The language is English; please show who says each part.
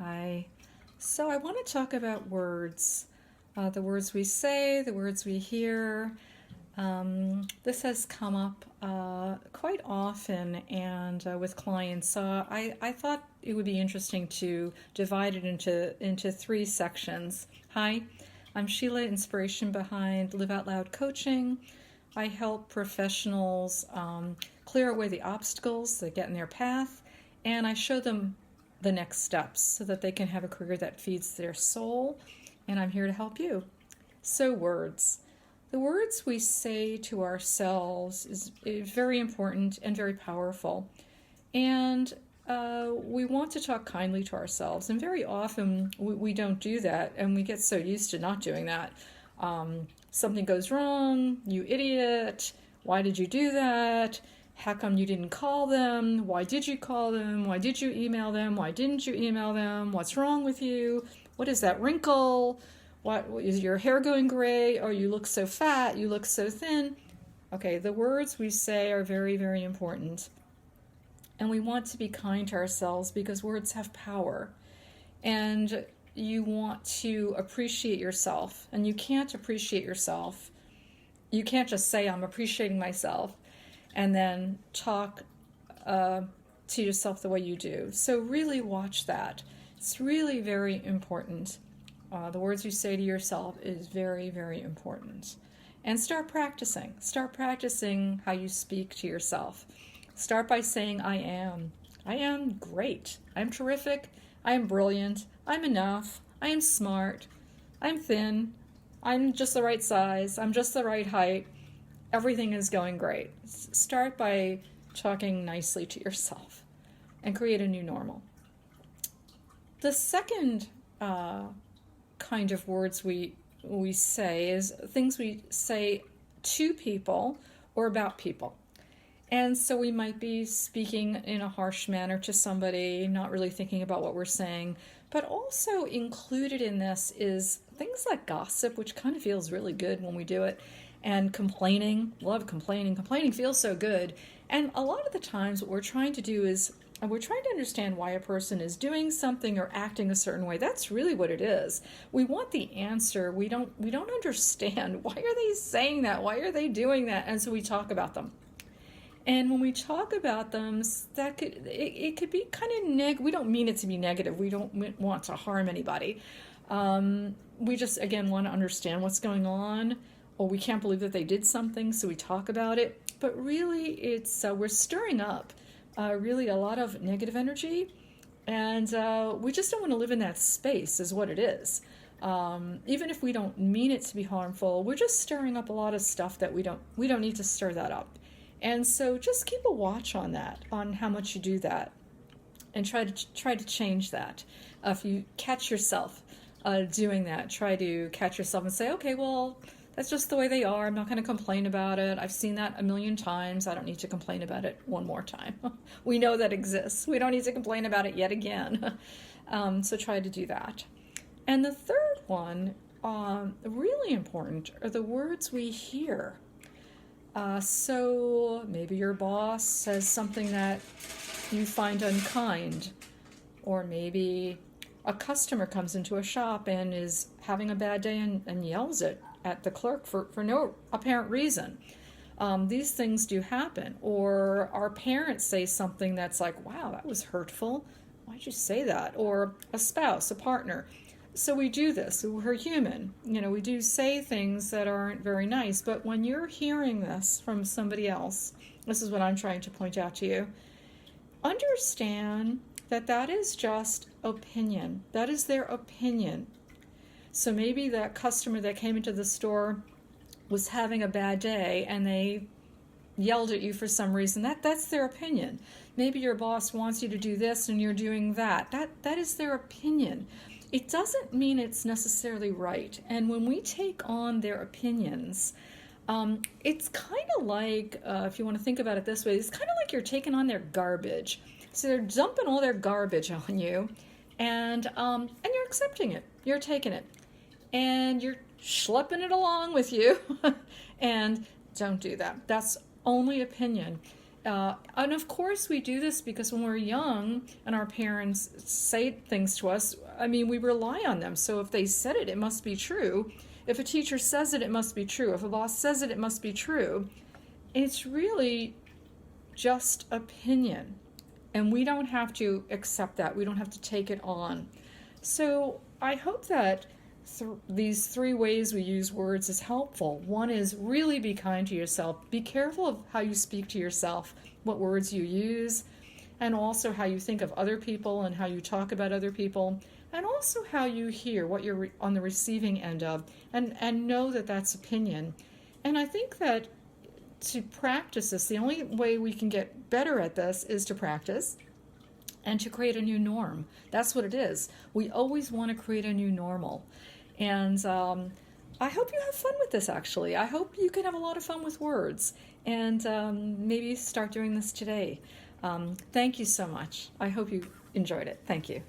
Speaker 1: Hi. So I want to talk about words, the words we say, the words we hear. This has come up quite often and with clients. So I thought it would be interesting to divide it into three sections. Hi, I'm Sheila, inspiration behind Live Out Loud Coaching. I help professionals clear away the obstacles that get in their path, and I show them the next steps so that they can have a career that feeds their soul, and I'm here to help you. So words. The words we say to ourselves is very important and very powerful. And we want to talk kindly to ourselves, and very often we don't do that, and we get so used to not doing that. Something goes wrong, you idiot, why did you do that? How come you didn't call them? Why did you call them? Why did you email them? Why didn't you email them? What's wrong with you? What is that wrinkle? What is your hair going gray? Oh, you look so fat. You look so thin. Okay, the words we say are very, very important. And we want to be kind to ourselves because words have power. And you want to appreciate yourself. And you can't appreciate yourself. You can't just say, I'm appreciating myself, and then talk to yourself the way you do. So really watch that. It's really very important. The words you say to yourself is very, very important. And start practicing. Start practicing how you speak to yourself. Start by saying, I am. I am great. I'm terrific. I am brilliant. I'm enough. I am smart. I'm thin. I'm just the right size. I'm just the right height. Everything is going great. Start by talking nicely to yourself and create a new normal. The second kind of words we say is things we say to people or about people. And so we might be speaking in a harsh manner to somebody, not really thinking about what we're saying. But also included in this is things like gossip, which kind of feels really good when we do it. And complaining, love complaining. Complaining feels so good. And a lot of the times what we're trying to do is we're trying to understand why a person is doing something or acting a certain way. That's really what it is. We want the answer. We don't understand. Why are they saying that? Why are they doing that? And so we talk about them. And when we talk about them, it could be kind of we don't mean it to be negative. We don't want to harm anybody. We just, again, want to understand what's going on. Or we can't believe that they did something, so we talk about it. But really, it's we're stirring up really a lot of negative energy, and we just don't want to live in that space, is what it is. Even if we don't mean it to be harmful, we're just stirring up a lot of stuff that we don't need to stir that up. And so just keep a watch on that, on how much you do that, and try to change that. If you catch yourself doing that, try to catch yourself and say, okay, well, that's just the way they are. I'm not going to complain about it. I've seen that a million times. I don't need to complain about it one more time. We know that exists. We don't need to complain about it yet again. So try to do that. And the third one, really important, are the words we hear. So maybe your boss says something that you find unkind, or maybe a customer comes into a shop and is having a bad day and yells at the clerk for no apparent reason. These things do happen. Or our parents say something that's like, wow, that was hurtful. Why'd you say that? Or a spouse, a partner. So we do this. We're human. We do say things that aren't very nice. But when you're hearing this from somebody else, this is what I'm trying to point out to you, understand that is just opinion. That is their opinion. So maybe that customer that came into the store was having a bad day and they yelled at you for some reason. That's their opinion. Maybe your boss wants you to do this and you're doing that. That is their opinion. It doesn't mean it's necessarily right. And when we take on their opinions, it's kind of like, if you want to think about it this way, it's kind of like you're taking on their garbage. So they're dumping all their garbage on you, and you're accepting it. You're taking it. And you're schlepping it along with you. And don't do that. That's only opinion. And of course, we do this because when we're young and our parents say things to us, I mean, we rely on them. So if they said it, it must be true. If a teacher says it, it must be true. If a boss says it, it must be true. It's really just opinion. And we don't have to accept that. We don't have to take it on. So I hope that these three ways we use words is helpful. One is really be kind to yourself. Be careful of how you speak to yourself, what words you use, and also how you think of other people and how you talk about other people, and also how you hear, what you're on the receiving end of, and know that that's opinion. And I think that to practice this, the only way we can get better at this is to practice and to create a new norm. That's what it is. We always want to create a new normal. And I hope you have fun with this, actually. I hope you can have a lot of fun with words and maybe start doing this today. Thank you so much. I hope you enjoyed it. Thank you.